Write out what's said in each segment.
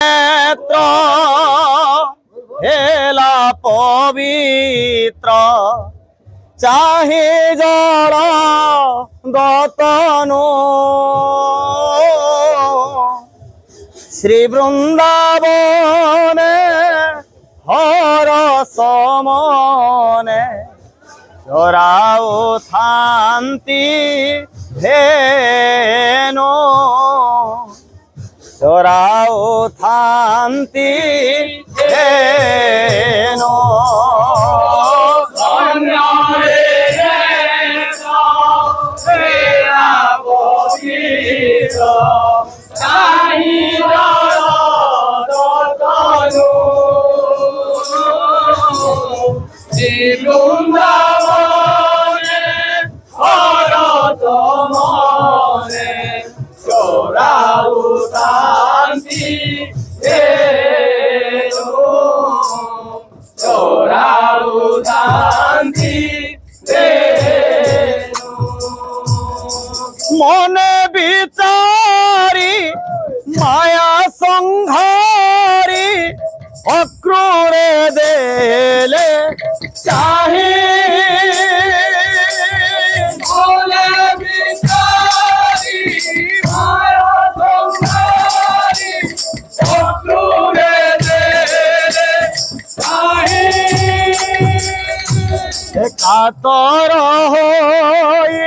नेत्र हेला पवित्र चाहे जल गतनो श्री वृंदावने हर समने चराओ थांती धेनो चराओ थांती धेनो मने विचारी माया संहारी अक्रूरे देले चाहे मने विचारी माया संहारी अक्रूरे देले चाहे कातर होई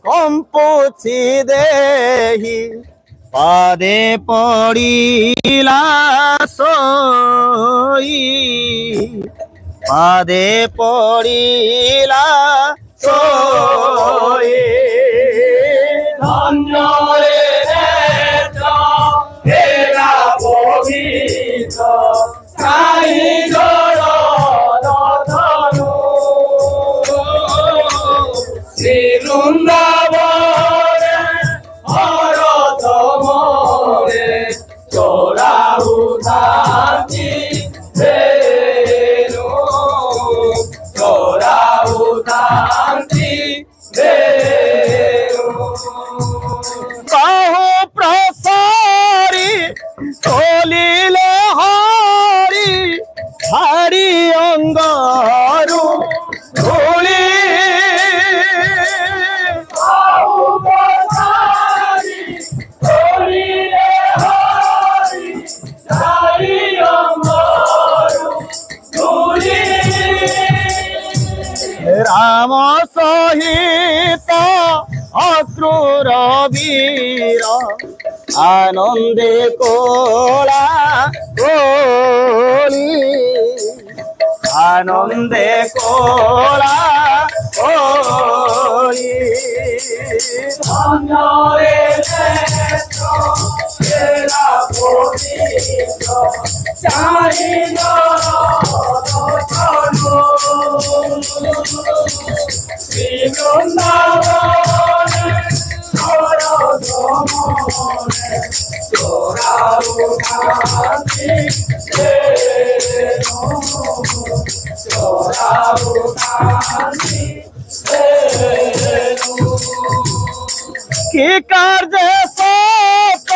कंपुछि देहि पादे पड़िला सोई पादे पड़िला सोई धन्य रे नेत्र हेला पवित्र काई जड़ धनु श्री वृंदावन हर तमरे चोराऊ थांती धेनु चोराऊ थांती धेनु बाहु प्रसारी तोलिले हारी हारी अंगारू धूली राम सहित अक्रूर वीर आनंदे कोला कोली आनंदे कोला कोली धन्य रे नेत्र हेला पवित्र चाहि श्री वृंदावन हर समने चोराऊ थांती धेनु चोराऊ थांती धेनु की कार्य सत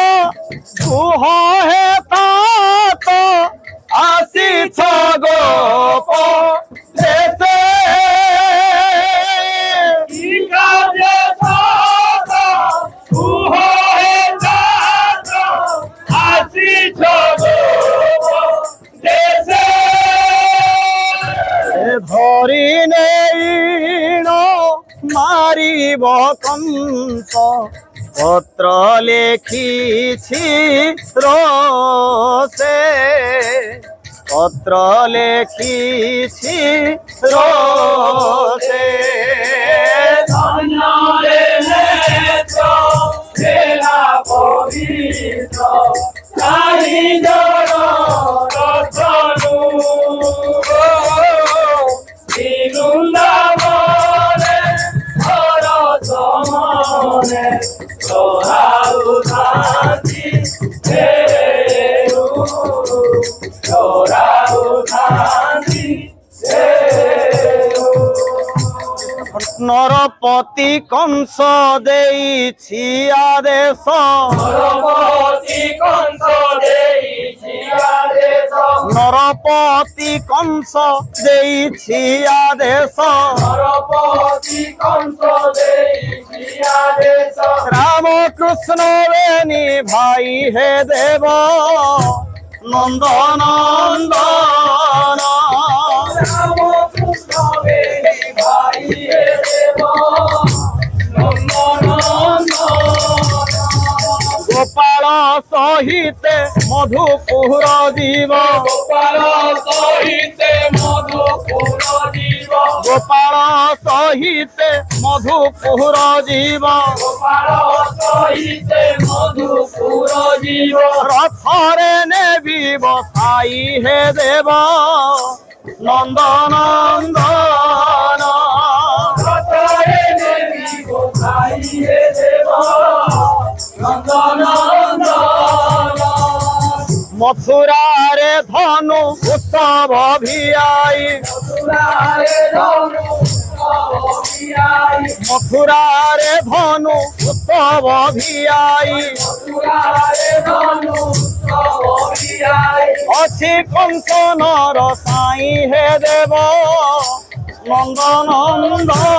गुह है तात आसी गोप जैसे धरी नेण मारिब कंस पत्र लेखिछि रोसे पत्र लेखिछि रोसे धन्य रे नेत्र हेला पवित्र चाहि जड़ धनु श्री वृंदावने हर समने चोराऊ थांती धेनु चोराऊ थांती धेनु नरपति कंस देइछि आदेश नरपति कंस देइछि নরপতি কংস দেইছি আদেশ নরপতি কংস দেইছি আদেশ রামকৃষ্ণ বেনি ভাই হে দেব নন্দনন্দন রামকৃষ্ণ বেনি ভাই হে দেব নন্দনন্দন গোপাল সহিতে মধুপুর জীব গোপাল সহিতে মধুপুর জীব গোপাল সহিতে মধুপুর জীব গোপাল সহিতে মধুপুর জীব রথরে নেবি বসাই হে দেব নন্দনন্দন রথরে নেবি গোসাই হে দেব নন্দনন্দন মথুরারে ধনু উৎসব ভিয়াই মথুরারে ধনু ভিয়াই মথুরারে ধনু উৎসব ভিয়াই মথুরারে ধনু ভিয়াই অছি কংস নর সাই হে দেব নন্দনন্দন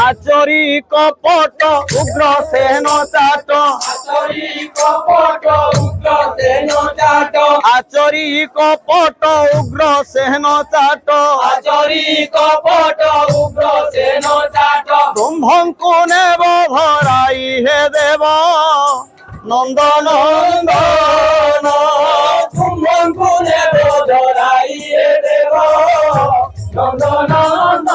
আচরি কপট উগ্র সেন চাট আচরি কপট উগ্র সেন চাট আচরি কপট উগ্র সেন চাট আচরি কপট উগ্র সেন চাট ব্রহ্মঙ্কু নেব ভরাই হে দেব নন্দনন্দন কুম্ভঙ্কুলে ধরাই দেব নন্দনন্দন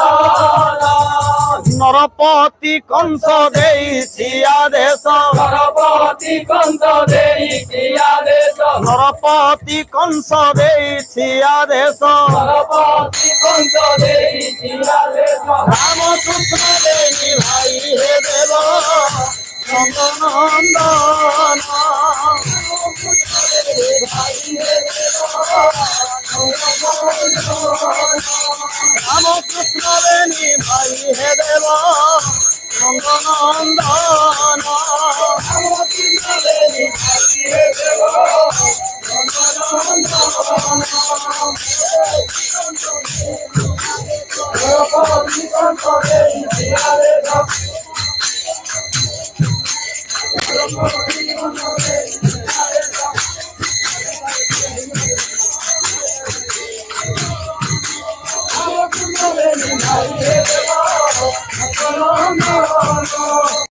নরপতি কংস দেইছি আদেশ নরপতি কংস দেইছি আদেশ নরপতি কংস দেইছি আদেশ নরপতি কংস দেইছি আদেশ রামকৃষ্ণ দেই ভাই হে দেব নন্দনন্দন রামকৃষ্ণ বেনি ভাই হে দেব নন্দনন্দন নরপতি কংস দেইছি আদেশ